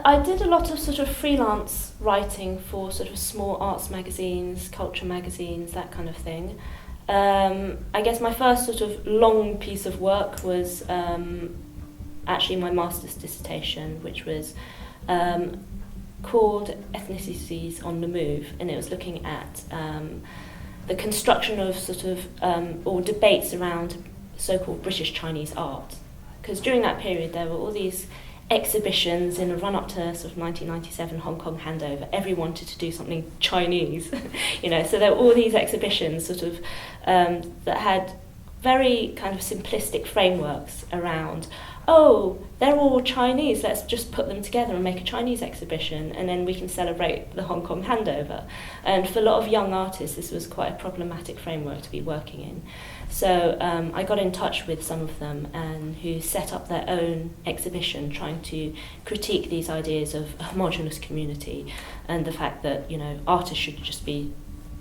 I did a lot of sort of freelance writing for sort of small arts magazines, culture magazines, that kind of thing. I guess my first sort of long piece of work was actually my master's dissertation, which was called Ethnicities on the Move, and it was looking at the construction of sort of, or debates around so-called British Chinese art. Because during that period there were all these exhibitions in the run-up to sort of 1997 Hong Kong handover. Everyone wanted to do something Chinese, so there were all these exhibitions sort of that had very kind of simplistic frameworks around, oh, they're all Chinese, let's just put them together and make a Chinese exhibition and then we can celebrate the Hong Kong handover. And for a lot of young artists, this was quite a problematic framework to be working in. So I got in touch with some of them and who set up their own exhibition trying to critique these ideas of a homogenous community and the fact that, artists should just be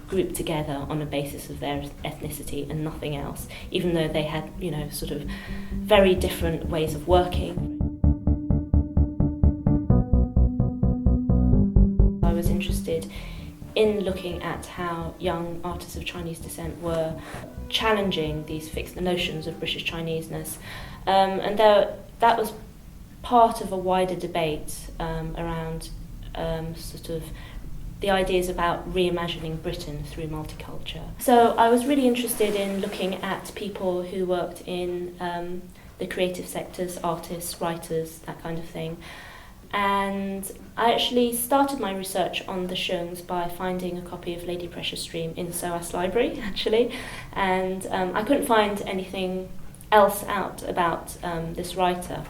grouped together on a basis of their ethnicity and nothing else, even though they had, sort of very different ways of working. I was interested in looking at how young artists of Chinese descent were challenging these fixed notions of British Chineseness, and that was part of a wider debate around sort of the ideas about reimagining Britain through multiculture. So I was really interested in looking at people who worked in the creative sectors, artists, writers, that kind of thing. And I actually started my research on the Hsiungs by finding a copy of Lady Precious Dream in the SOAS library, actually. And I couldn't find anything else out about this writer.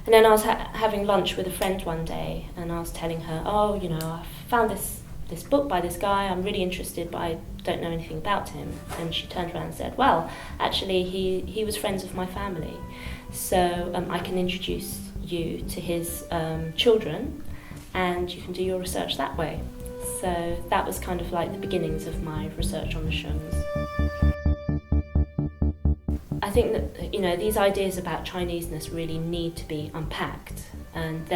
And then I was having lunch with a friend one day, and I was telling her, I found this book by this guy, I'm really interested, but I don't know anything about him. And she turned around and said, well, actually, he was friends of my family, so I can introduce you to his children, and you can do your research that way. So that was kind of like the beginnings of my research on the Hsiungs. I think that these ideas about Chineseness really need to be unpacked, and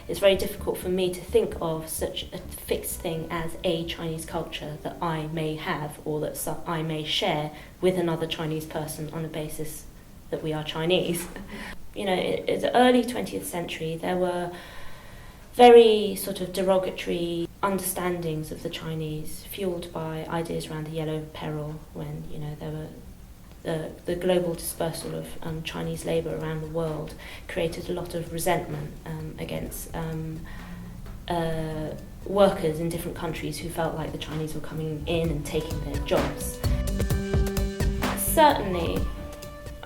it's very difficult for me to think of such a fixed thing as a Chinese culture that I may have or that I may share with another Chinese person on a basis that we are Chinese. In the early 20th century there were very sort of derogatory understandings of the Chinese, fueled by ideas around the Yellow Peril, when there were the global dispersal of Chinese labour around the world created a lot of resentment against workers in different countries who felt like the Chinese were coming in and taking their jobs. Certainly,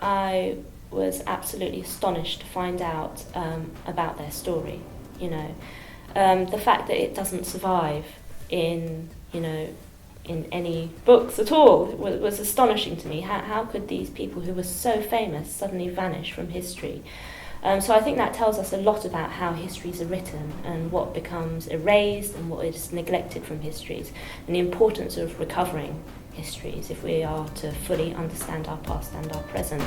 I was absolutely astonished to find out about their story. The fact that it doesn't survive in any books at all was astonishing to me. How could these people who were so famous suddenly vanish from history? So I think that tells us a lot about how histories are written and what becomes erased and what is neglected from histories, and the importance of recovering histories if we are to fully understand our past and our present.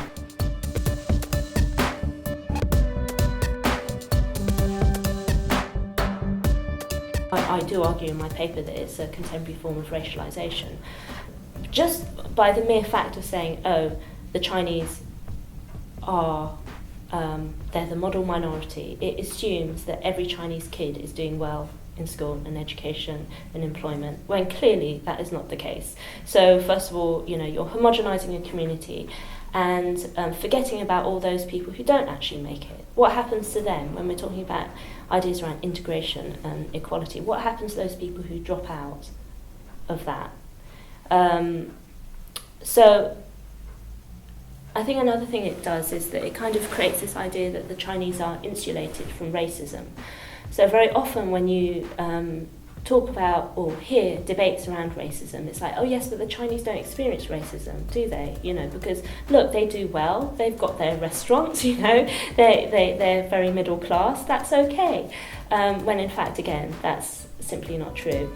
I do argue in my paper that it's a contemporary form of racialization. Just by the mere fact of saying, the Chinese are, they're the model minority, it assumes that every Chinese kid is doing well in school and education and employment, when clearly that is not the case. So first of all, you're homogenizing a community and forgetting about all those people who don't actually make it. What happens to them when we're talking about ideas around integration and equality? What happens to those people who drop out of that? So I think another thing it does is that it kind of creates this idea that the Chinese are insulated from racism. So very often when you talk about or hear debates around racism, it's like, oh yes, but the Chinese don't experience racism, do they? Because look, they do well, they've got their restaurants, they're very middle class, that's okay. When in fact, again, that's simply not true.